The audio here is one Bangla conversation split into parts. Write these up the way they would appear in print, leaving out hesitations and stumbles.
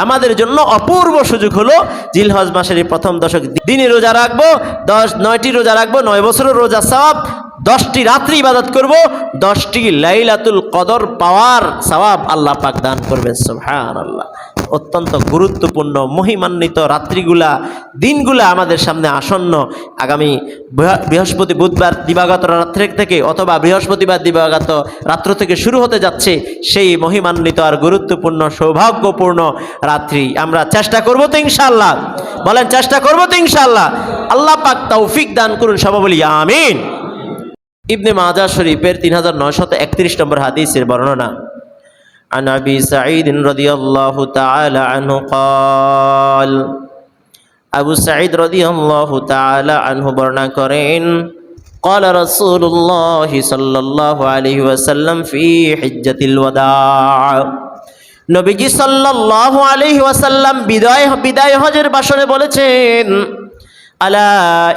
আমাদের জন্য অপূর্ব সুযোগ হলো জিলহজ মাসের এই প্রথম দশক দিনে রোজা রাখবো, 9টি রোজা রাখবো, 9 বছরের রোজা সওয়াব, 10টি রাত্রি ইবাদত করব, 10টি লাইলাতুল কদর পাওয়ার সওয়াব আল্লাহ পাক দান করবেন। সুবহানাল্লাহ। অত্যন্ত গুরুত্বপূর্ণ মহিমান্বিত রাত্রিগুলা, দিনগুলা আমাদের সামনে আসন্ন। আগামী বৃহস্পতি বুধবার দিবাগত রাত্রে থেকে অথবা বৃহস্পতিবার দিবাগত রাত্র থেকে শুরু হতে যাচ্ছে সেই মহিমান্বিত আর গুরুত্বপূর্ণ সৌভাগ্যপূর্ণ রাত্রি। আমরা চেষ্টা করব তো ইনশাআল্লাহ, বলেন চেষ্টা করব তো ইনশাআল্লাহ। আল্লাহ পাক তৌফিক দান করুন, সবাই বলি আমিন। ইবনে মাজাহ শরীফের 3931 নম্বর হাদিসের বর্ণনা। عن أبي سعيد رضي الله تعالى عنه قال أبو سعيد رضي الله تعالى عنه বর্ণনা করেন قال رسول الله صلى الله عليه وسلم في حجة الوداع নবীজি সাল্লাল্লাহু আলাইহি ওয়াসাল্লাম বিদায় হজের ভাষণে বলেছেন আলা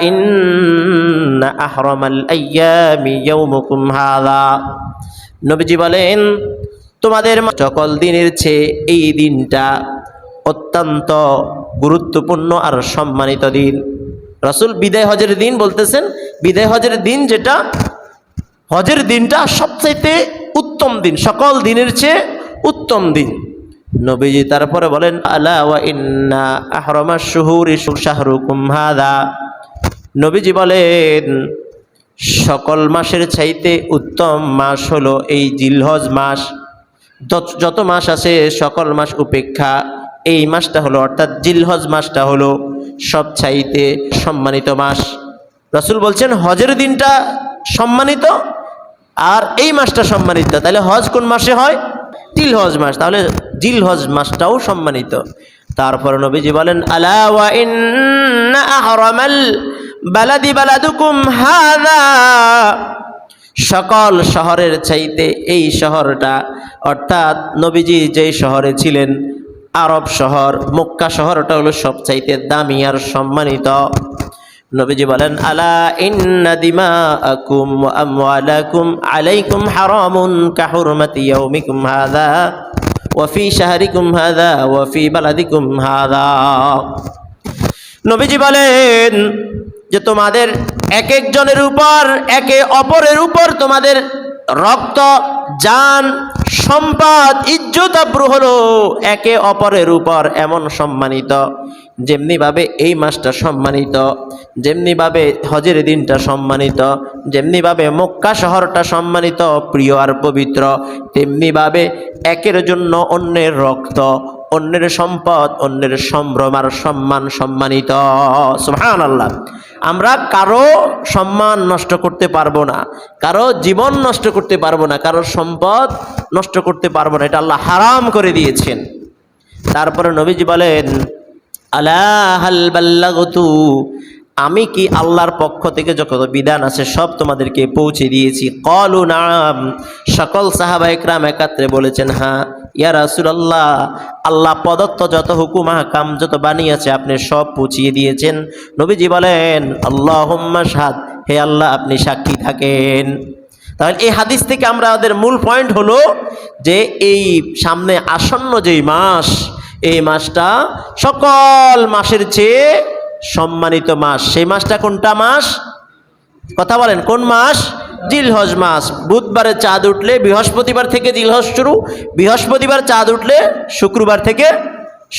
ইন্না আহরামাল আইয়ামি ইয়াউমুকুম হাযা। নবীজি বলেন তোমাদের সকল দিনের চেয়ে এই দিনটা অত্যন্ত গুরুত্বপূর্ণ আর সম্মানিত দিন। রাসূল বিদায় হজের দিন বলতেছেন, বিদায় হজের দিন যেটা, হজের দিনটা সবচাইতে উত্তম দিন, সকল দিনের চেয়ে উত্তম দিন। নবীজি তারপরে বলেন আলা ওয়া ইন্না আহরামাশ শুহুরি শাহরুকুম হাযা। নবীজি বলেন সকল মাসের চাইতে উত্তম মাস হলো এই জিলহজ মাস। যত মাস আছে সকল মাস উপেক্ষা এই মাসটা হলো, অর্থাৎ জিলহজ মাসটা হলো সবচাইতে সম্মানিত মাস। রাসূল বলছেন হজের দিনটা সম্মানিত আর এই মাসটা সম্মানিত। তাহলে হজ কোন মাসে হয়? জিলহজ মাস। তাহলে জিলহজ মাসটাও সম্মানিত। তারপর নবীজি বলেন আলা ওয়া ইন্না আহরামাল বালাদি বালাদুকুম হাযা। সকল শহরের চাইতে এই শহরটা, অর্থাৎ নবীজি যেই শহরে ছিলেন আরব শহর মক্কা শহরটা হলো সবচাইতে দামি আর সম্মানিত। নবীজি বলেন আলা ইন্না দিমাআকুম ওয়া আমওয়ালাকুম আলাইকুম হারামুন কাহুরমাতি ইয়াউমিকুম হাযা ওয়া ফি শাহরিকুম হাযা ওয়া ফি বালাদিকুম হাযা। নবীজি বলেন যে তোমাদের এক একজনের উপর, একে অপরের উপর তোমাদের রক্ত, জান, সম্পদ, ইজ্জত আবরু হলো একে অপরের উপর এমন সম্মানিত, যেমনিভাবে এই মাসটা সম্মানিত, যেমনিভাবে হজের দিনটা সম্মানিত, যেমনিভাবে মক্কা শহরটা সম্মানিত প্রিয় আর পবিত্র, তেমনিভাবে একের জন্য অন্যের রক্ত, অন্যের সম্পদ, অন্যের সম্ভ্রম আর সম্মান সম্মানিত। সুবহানাল্লাহ। আমরা কারো সম্মান নষ্ট করতে পারবো না, কারো জীবন নষ্ট করতে পারবো না, কারো সম্পদ নষ্ট করতে পারবো না, এটা আল্লাহ হারাম করে দিয়েছেন। তারপরে নবীজি বলেন আলা হাল বাল্লাগতু, আমি কি আল্লাহর পক্ষ থেকে যত বিধান আছে সব তোমাদেরকে পৌঁছে দিয়েছি? ক্বালু নাম, সকল সাহাবা ইকরাম একত্রে বলেছেন হ্যাঁ ইয়া রাসূলুল্লাহ, আল্লাহ প্রদত্ত যত হুকুম আহকাম যত বানিয়েছে আপনি সব পৌঁছিয়ে দিয়েছেন। নবীজি বলেন আল্লাহুম্মা শাহাদ, হে আল্লাহ আপনি সাক্ষী থাকেন। তাহলে এই হাদিস থেকে আমাদের মূল পয়েন্ট হলো যে এই সামনে আসন্ন যেই মাস, এই মাসটা সকল মাসের চেয়ে সম্মানিত মাস। সেই মাসটা কোনটা মাস? কথা বলেন, কোন মাস? জিলহজ মাস। বুধবারে চাঁদ উঠলে বৃহস্পতিবার থেকে জিলহজ শুরু, বৃহস্পতিবার চাঁদ উঠলে শুক্রবার থেকে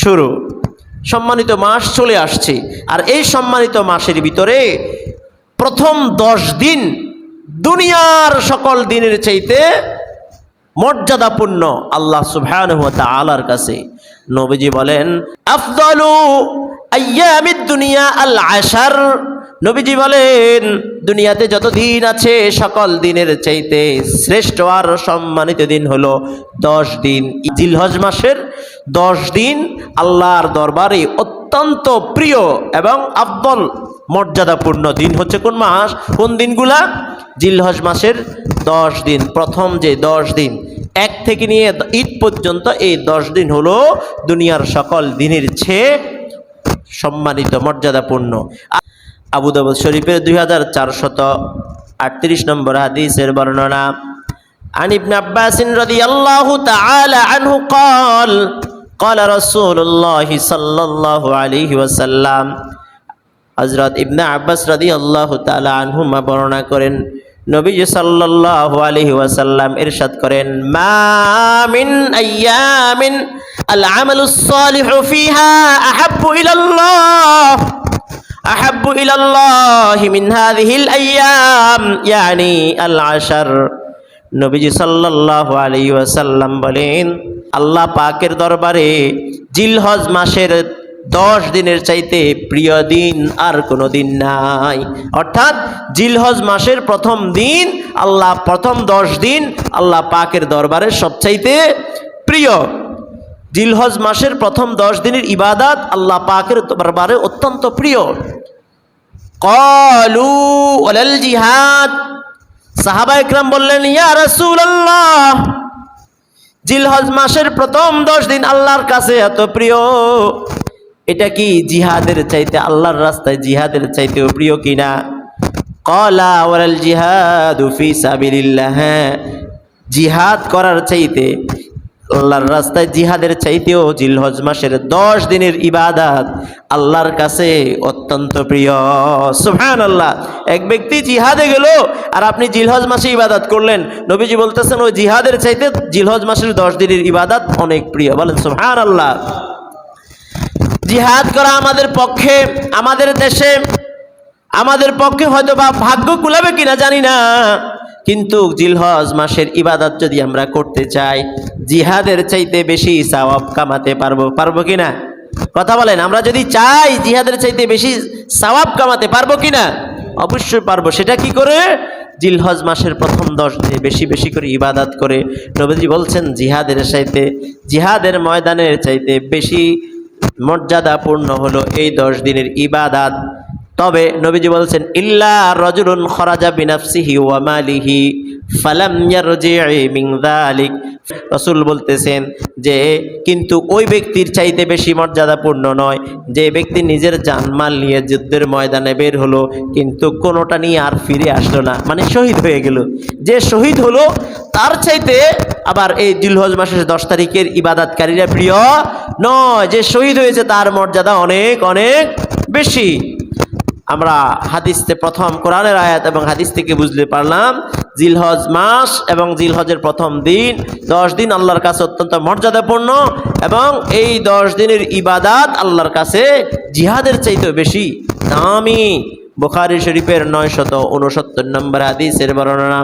শুরু। সম্মানিত মাস চলে আসছে। আর এই সম্মানিত মাসের ভিতরে প্রথম 10 দিন দুনিয়ার সকল দিনের চাইতে মর্যাদাপূর্ণ আল্লাহ সুবহানাহু ওয়া তাআলার কাছে। নবীজি বলেন আফদালু আইয়ামিদ দুনিয়া আল আশার। নবীজি বলেন দুনিয়াতে যত দিন আছে সকল দিনের চাইতে শ্রেষ্ঠ আর সম্মানিত দিন হলো 10 দিন। জিলহজ মাসের 10 দিন আল্লাহর দরবারে অত্যন্ত প্রিয় এবং আফদল মর্যাদাপূর্ণ দিন হচ্ছে কোন মাস? কোন দিনগুলা? জিলহজ মাসের 10 দিন। প্রথম যে 10 দিন 1 থেকে নিয়ে ঈদ পর্যন্ত, এই 10 দিন হলো দুনিয়ার সকল দিনের চেয়ে সম্মানিত মর্যাদাপূর্ণ। আবু দাউদ শরীফের 2438 নম্বর হাদিসের বর্ণনা। আন ইবনে আব্বাস রাদিয়াল্লাহু তাআলা আনহু قال ক্বালা রাসূলুল্লাহি সাল্লাল্লাহু আলাইহি ওয়াসাল্লাম, হযরত ইবনে আব্বাস রাদিয়াল্লাহু তাআলা আনহুমা বর্ণনা করেন, নবীজি সাল্লাল্লাহু আলাইহি ওয়াসাল্লাম ইরশাদ করেন, মা মিন আইয়ামিন আল আমালুস সালিহু ফিহা আহাব্বু ইলাল্লাহি মিন হাযিহিল আইয়াম, ইয়ানি আল আশর। নবীজি সাল্লাল্লাহু আলাইহি ওয়াসাল্লাম বলেন, আল্লাহ পাকের দরবারে জিলহজ মাসের 10 দিনের চাইতে প্রিয় দিন আর কোনো দিন নাই। অর্থাৎ জিলহজ মাসের প্রথম দিন, প্রথম 10 দিন আল্লাহ পাকের দরবারে সবচাইতে প্রিয়। জিলহজ মাসের প্রথম 10 দিনের ইবাদত আল্লাহ পাকের দরবারে অত্যন্ত প্রিয়। ক্বালু ওয়ালাল জিহাদ, সাহাবা ইকরাম বললেন, ইয়া রাসূলুল্লাহ, জিলহজ মাসের প্রথম 10 দিন আল্লাহর কাছে এত প্রিয়, এটা কি জিহাদের চাইতে, আল্লাহর রাস্তায় জিহাদের চাইতেও প্রিয় কিনা? ক্বালা ওয়ালাল জিহাদু ফি সাবিলিল্লাহ, জিহাদ করার চাইতে, আল্লাহর রাস্তায় জিহাদের চাইতেও জিলহজ মাসের 10 দিনের ইবাদত আল্লাহর কাছে অত্যন্ত প্রিয়। সুবহানাল্লাহ। এক ব্যক্তি জিহাদে গেল আর আপনি জিলহজ মাসে ইবাদত করলেন, নবীজি বলতেছেন ওই জিহাদের চাইতে জিলহজ মাসের 10 দিনের ইবাদত অনেক প্রিয়। বলেন সুবহানাল্লাহ। জিহাদ করা আমাদের পক্ষে, আমাদের দেশে আমাদের পক্ষে হয়তো বা ভাগ্য কুলাবে কিনা জানি না, কিন্তু জিলহজ মাসের ইবাদত যদি আমরা করতে চাই, জিহাদের চাইতে বেশি সওয়াব কামাতে পারবো কিনা? কথা বলেন, আমরা যদি চাই জিহাদের চাইতে বেশি সওয়াব কামাতে পারবো কিনা? অবশ্যই পারবো। সেটা কি করে? জিলহজ মাসের প্রথম 10 দিনে বেশি বেশি করে ইবাদত করে। নবীজি বলছেন জিহাদের ময়দানের চাইতে বেশি মর্যাদাপূর্ণ হলো এই 10 দিনের ইবাদত। তবে নবীজি বলছেন, ইল্লা রাজুলুন খরাজা বিনাফসিহি ওয়া মালিহি ফালাম ইয়ারজি মিন যালিক। রাসূল বলতেছেন যে কিন্তু ওই ব্যক্তির চাইতে বেশি মর্যাদাপূর্ণ নয় যে ব্যক্তি নিজের জানমাল নিয়ে যুদ্ধের ময়দানে বের হলো কিন্তু কোনোটা নিয়ে আর ফিরে আসলো না, মানে শহীদ হয়ে গেল। যে শহীদ হলো তার চাইতে আবার এই জিলহজ মাসের 10 তারিখের ইবাদতকারীরা প্রিয় নয়। যে শহীদ হয়েছে তার মর্যাদা অনেক অনেক বেশি। আমরা হাদিসে প্রথম কোরআনের আয়াত এবং হাদিস থেকে বুঝতে পারলাম জিলহজ মাস এবং জিলহজের প্রথম দিন 10 দিন আল্লাহর কাছে অত্যন্ত মর্যাদাপূর্ণ, এবং এই 10 দিনের ইবাদত আল্লাহর কাছে জিহাদের চাইতেও বেশি দামি। বুখারী শরীফের 969 নম্বর হাদিসের বর্ণনা,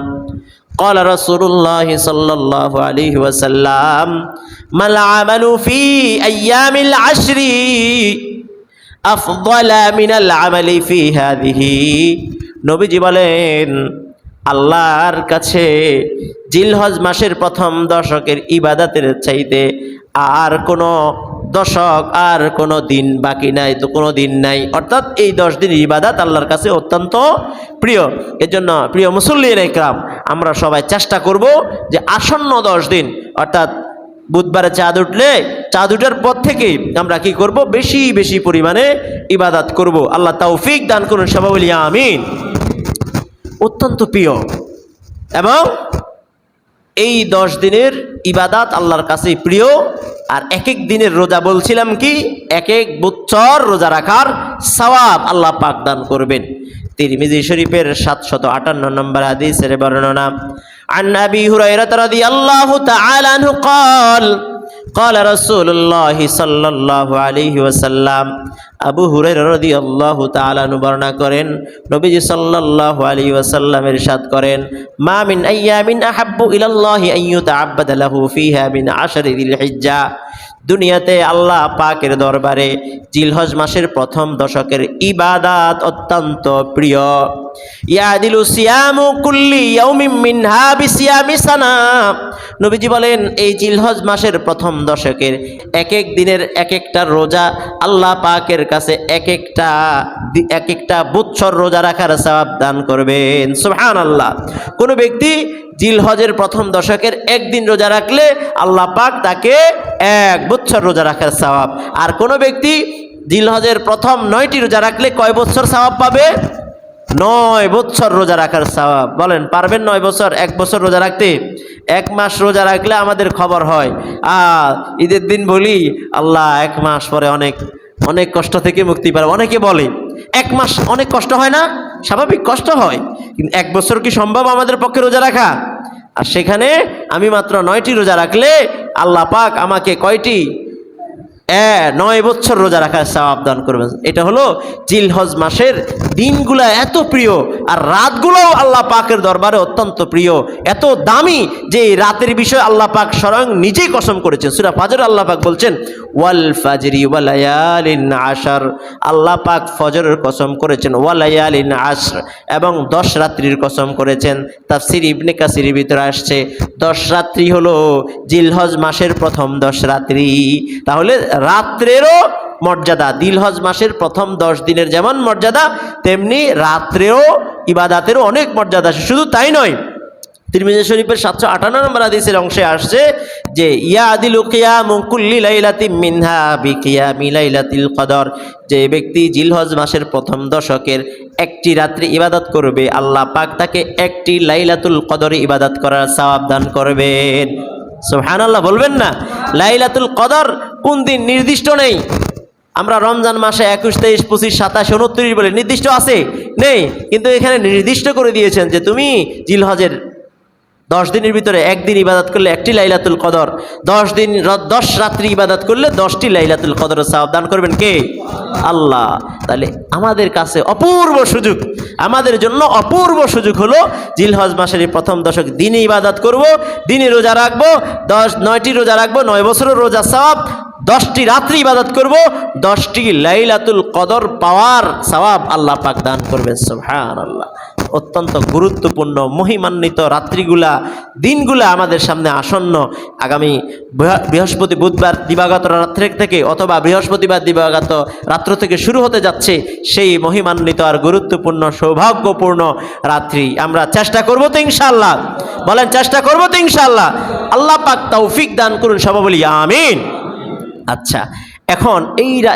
قال رسول الله صلى الله عليه وسلم ما العمل في أيام العشر আফদালা মিনাল আমালি ফি হাযিহি। নবীজি বলেন, আল্লাহর কাছে জিলহজ মাসের প্রথম দশকের ইবাদতের চাইতে আর কোনো দশক আর কোনো দিন বাকি নাই, তো কোনো দিন নাই। অর্থাৎ এই 10 দিনের ইবাদত আল্লাহর কাছে অত্যন্ত প্রিয়। এজন্য প্রিয় মুসল্লিয়ানে ইকরাম, আমরা সবাই চেষ্টা করব যে আসন্ন 10 দিন, অর্থাৎ বুধবারে চাঁদ উঠলে চাঁদ উঠার পর থেকেই আমরা কি করব? বেশি বেশি পরিমাণে ইবাদত করব। আল্লাহ তৌফিক দান করুন, সবাই বলি আমিন। অত্যন্ত প্রিয়, এবং এই 10 দিনের ইবাদত আল্লাহর কাছে প্রিয়। আর এক এক দিনের রোজা বলছিলাম কি, এক এক বছর রোজা রাখার সওয়াব আল্লাহ পাক দান করবেন। তিরমিজি শরীফের 758 নম্বর হাদিসের বর্ণনা, عن أبي هريرة رضي الله تعالى عنه قال قال رسول الله صلى الله عليه وسلم, আবু হুরায়রা রাদিয়াল্লাহু তাআলা আনহু বর্ণনা করেন, নবীজি সাল্লাল্লাহু আলাইহি ওয়াসাল্লাম ইরশাদ করেন, মা মিন আইয়ামিন আহাব্বু ইলাল্লাহি আন ইউতাআব্বাদা লাহু ফিহা মিন আশরি যিল হিজ্জা। দুনিয়াতে আল্লাহ পাকের দরবারে জিলহজ মাসের প্রথম দশকের ইবাদত অত্যন্ত প্রিয়। ইয়াদিলু সিয়ামু কুল্লি ইয়াউমিন মিনহা বিসিয়ামি সানা। নবীজি বলেন, এই জিলহজ মাসের প্রথম দশকের এক এক দিনের এক একটা রোজা আল্লাহ পাকের কাছে এক একটা বছর রোজা রাখার সওয়াব দান করবেন। সুবহানাল্লাহ। কোনো ব্যক্তি জিলহজের প্রথম দশকের একদিন রোজা রাখলে আল্লাহ পাক তাকে 1 বছর রোজা রাখার সওয়াব, আর কোনো ব্যক্তি জিলহজের প্রথম 9টি রোজা রাখলে কয় বছর সওয়াব পাবে? 9 বছর রোজা রাখার সওয়াব। বলেন পারবেন 9 বছর, 1 বছর রোজা রাখতে? 1 মাস রোজা রাখলে আমাদের খবর হয়, ঈদের দিন বলি আল্লাহ 1 মাস পরে অনেক অনেক কষ্ট থেকে মুক্তি পাবে। অনেকে বলে 1 মাস অনেক কষ্ট হয় না? স্বাভাবিক কষ্ট হয়, কিন্তু 1 বছর কি সম্ভব আমাদের পক্ষে রোজা রাখা? আর সেখানে আমি মাত্র 9টি রোজা রাখলে আল্লাহ পাক আমাকে কয়টি? 9 বছর রোজা রাখার সওয়াব দান করবেন। এটা হলো জিলহজ মাসের দিনগুলা এত প্রিয়, আর রাতগুলোও আল্লাহ পাকের দরবারে অত্যন্ত প্রিয়, এত দামি যে এই রাতের বিষয়ে আল্লাহ পাক স্বয়ং নিজেই কসম করেছেন। সূরা ফাজর আল্লাহ পাক বলছেন ওয়াল ফাজরি ওয়া লায়ালিন আশর, আল্লাহ পাক ফজরের কসম করেছেন, ওয়া লায়ালিন আশর, এবং 10 রাত্রির কসম করেছেন। তাফসীর ইবনে কাসিরের ভিতরে আসছে 10 রাত্রি হলো জিলহজ মাসের প্রথম 10 রাত্রি। তাহলে রাত্রেরও মর্যাদা, জিলহজ মাসের প্রথম 10 দিনের যেমন মর্যাদা, তেমনি রাত্রেও ইবাদাতেরও অনেক মর্যাদা। শুধু তাই নয়, তিরমিজি শরীফের 758 নম্বর হাদিসের অংশে আসছে যে ইয়া আদিলু কিয়ামু কুল্লি লাইলাতিন মিনহা বিকিয়ামি লাইলাতিল কদর, যে ব্যক্তি জিলহজ মাসের প্রথম দশকের একটি রাত্রি ইবাদত করবে, আল্লাহ পাক তাকে একটি লাইলাতুল কদরে ইবাদত করার সওয়াব দান করবেন। সুবহানাল্লাহ বলবেন না? লাইলাতুল কদর কোন দিন নির্দিষ্ট নেই। আমরা রমজান মাসে 21, 23, 25, 27, 29 বলে নির্দিষ্ট আছে নেই, কিন্তু এখানে নির্দিষ্ট করে দিয়েছেন যে তুমি জিলহজের 10 দিনের ভিতরে একদিন ইবাদত করলে একটি লাইলাতুল কদর, 10 দিন 10 রাত্রি ইবাদত করলে 10টি লাইলাতুল কদরের সওয়াব দান করবেন কে? আল্লাহ। তাহলে আমাদের কাছে অপূর্ব সুযোগ, আমাদের জন্য অপূর্ব সুযোগ হলো জিলহজ মাসের এই প্রথম দশক দিনে ইবাদত করব, দিনে রোজা রাখবো, 9টি রোজা রাখবো, 9 বছরের রোজা সওয়াব, 10টি রাত্রি ইবাদত করব, 10টি লাইলাতুল কদর পাওয়ার সওয়াব আল্লাহ পাক দান করবেন। সুবহানাল্লাহ। অত্যন্ত গুরুত্বপূর্ণ মহিমান্বিত রাত্রিগুলা, দিনগুলা আমাদের সামনে আসন্ন। আগামী বৃহস্পতি বুধবার দিবাগত রাত্র থেকে অথবা বৃহস্পতিবার দিবাগত রাত্র থেকে শুরু হতে যাচ্ছে সেই মহিমান্বিত আর গুরুত্বপূর্ণ সৌভাগ্যপূর্ণ রাত্রি। আমরা চেষ্টা করব তো ইনশাআল্লাহ? বলেন চেষ্টা করব তো ইনশাআল্লাহ? আল্লাহ পাক তৌফিক দান করুন, সবাই বলি আমিন। আচ্ছা, এখন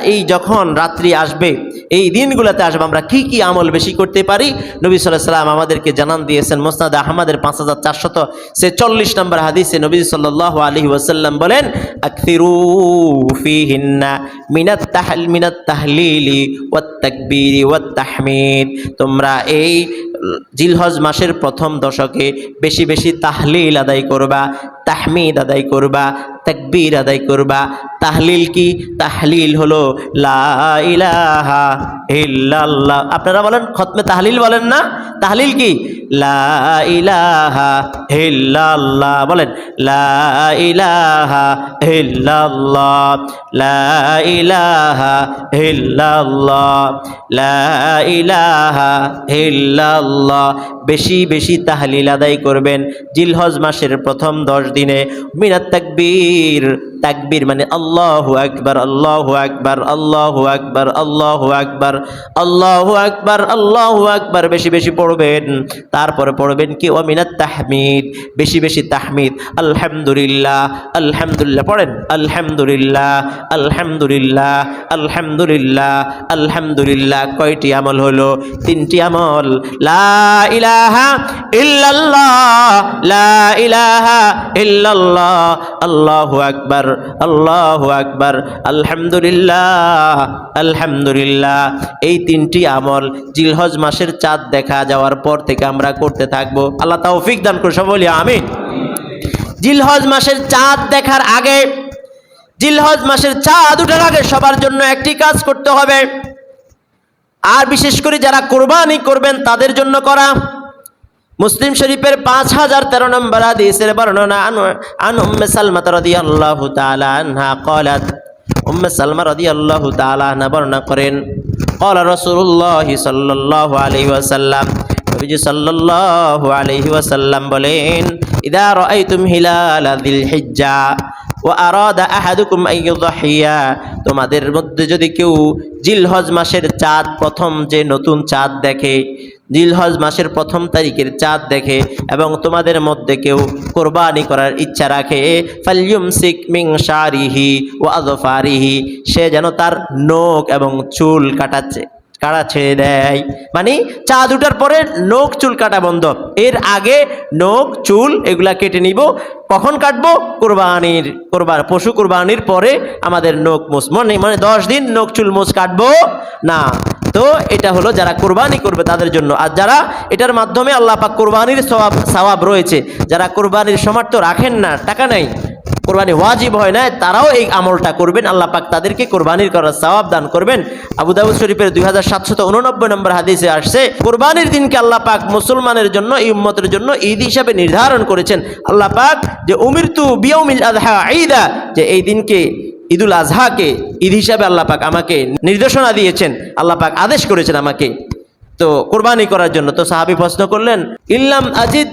এই যখন রাত্রি আসবে, এই দিনগুলোতে আসবে, আমরা কি কি আমল বেশি করতে পারি? নবী সাল্লাল্লাহু আলাইহি ওয়াসাল্লাম আমাদেরকে জানান দিয়েছেন। মুসনাদ আহমদের 5446 নম্বর হাদিসে নবী সাল্লাল্লাহু আলাইহি ওয়াসাল্লাম বলেন আকসিরু ফিহিন্না মিনাত তাহলিলি ওয়াত তাকবীরি ওয়াত তাহমিদ, তোমরা এই জিলহজ মাসের প্রথম দশকে বেশি বেশি তাহলিল আদায় করবা, তাহমিদ আদায় করবা, তাকবীর আদায় করবা। তাহলিল কি? তাহলিল হলো লা ইলাহা ইল্লাল্লাহ। আপনারা বলেন খতমে তাহলিল বলেন না? তাহলিল কি? লা ইলাহা ইল্লাল্লাহ। বলেন লা ইলাহা ইল্লাল্লাহ, লা ইলাহা ইল্লাল্লাহ, লা ইলাহা ইল্লাল্লাহ। বেশি বেশি তাহলিল আদায় করবেন জিলহজ মাসের প্রথম 10 দিনে। মিনাত তাকবীর, তাকবীর মানে আল্লাহু আকবার, আল্লাহু আকবার, আল্লাহু আকবার, আল্লাহু আকবার, আল্লাহু আকবার, আল্লাহু আকবার বেশি বেশি পড়বেন। তারপরে পড়বেন কি? ওয়া মিনাত তাহমিদ, বেশি বেশি তাহমিদ। আলহামদুলিল্লাহ, আলহামদুলিল্লাহ পড়েন, আলহামদুলিল্লাহ, আলহামদুলিল্লাহ, আলহামদুলিল্লাহ, আলহামদুলিল্লাহ। কয়টি আমল হলো? 3টি আমল। লা ইলাহা ইল্লাল্লাহ, লা ইলাহা ইল্লাল্লাহ, আল্লাহু আকবার, আল্লাহু আকবার, আলহামদুলিল্লাহ, আলহামদুলিল্লাহ। এই 3টি আমল জিলহজ মাসের চাঁদ দেখা যাওয়ার পর থেকে আমরা করতে থাকবো। আল্লাহ তৌফিক দান করুন, সবাই বলি আমিন। জিলহজ মাসের চাঁদ দেখার আগে, জিলহজ মাসের চাঁদ ওঠার আগে সবার জন্য একটি কাজ করতে হবে, আর বিশেষ করে যারা কোরবানি করবেন তাদের জন্য করা। মুসলিম শরীফের 5013 নম্বর হাদিসের বর্ণনা, আন উম্মে সালমা রাদিয়াল্লাহু তাআলা আনহা ক্বালাত, উম্মে সালমা রাদিয়াল্লাহু তাআলা আনহা বর্ণনা করেন, ক্বালা রাসূলুল্লাহ সাল্লাল্লাহু আলাইহি ওয়াসাল্লাম, নবীজি সাল্লাল্লাহু আলাইহি ওয়াসাল্লাম বলেন, ইদা রাআইতুম হিলালা যিল হিজ্জা ওয়া আরাদা আহাদুকুম আন ইউযহিয়া, তোমাদের মধ্যে যদি কেউ জিলহজ মাসের চাঁদ, প্রথম যে নতুন চাঁদ দেখে, জিলহজ মাসের প্রথম তারিখের চাঁদ দেখে, এবং তোমাদের মধ্যে কেউ কোরবানি করার ইচ্ছা রাখে, ফালইউমসিক মিন শারিহি ওয়া আযফারিহি, সে যেন তার নখ এবং চুল কাটা ছেড়ে দেয়, মানে চাঁদ উঠার পরে নখ চুল কাটা বন্ধ। এর আগে নখ চুল এগুলা কেটে নিব। কখন কাটবো? পশু কোরবানির পরে আমাদের নখ মোছ, মানে 10 দিন নখ চুল মোছ কাটবো না। তো এটা হলো যারা কোরবানি করবে তাদের জন্য। আর যারা এটার মাধ্যমে আল্লাহ পাক কোরবানির সওয়াব রয়েছে, যারা কোরবানির সামর্থ্য রাখেন না, টাকা নাই, কোরবানি ওয়াজিব হয় না, তারাও এই আমলটা করবেন, আল্লাহ পাক তাদেরকে কোরবানির করার সওয়াব দান করবেন। আবু দাউদ শরীফের 2789 নম্বর হাদিসে আসছে, কোরবানির দিনকে আল্লাহ পাক মুসলমানের জন্য, এই উম্মতের জন্য ঈদ হিসাবে নির্ধারণ করেছেন। আল্লাহ পাক যে উমিরতু বিয়াউমিল আযহা ঈদা, যে এই দিনকে ঈদুল আজহাকে ঈদ হিসাবে আল্লাহ পাক আমাকে নির্দেশনা দিয়েছেন, আল্লাহ পাক আদেশ করেছেন আমাকে তো কোরবানি করার জন্য। তো সাহাবী প্রশ্ন করলেন, ইল্লাম আজিদ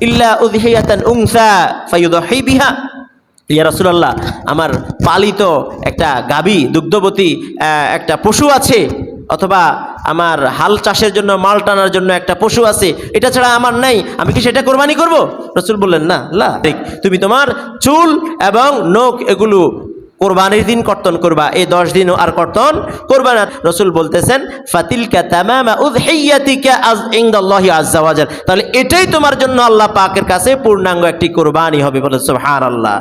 ইল্লা উযহিয়াতান উনসা ফায়ুদহি বিহা, ইয়া রাসূলুল্লাহ, আমার পালিত একটা গাভী, দুগ্ধবতী একটা পশু আছে, অথবা আমার হাল চাষের জন্য, মাল টানার জন্য একটা পশু আছে, এটা ছাড়া আমার নাই, আমি কি সেটা কোরবানি করব? রাসূল বললেন, না, তুমি তোমার চুল এবং নখ এগুলো কোরবানির দিন কর্তন করবা, এই 10 দিন আর কর্তন করবা না। রাসূল বলতেছেন, ফাতিলকা তামামা উযহিয়াতিকা ইনদাল্লাহি আযজা ওয়া জাল, তাহলে এটাই তোমার জন্য আল্লাহ পাকের কাছে পূর্ণাঙ্গ একটি কোরবানি হবে। বলে সুবহানাল্লাহ।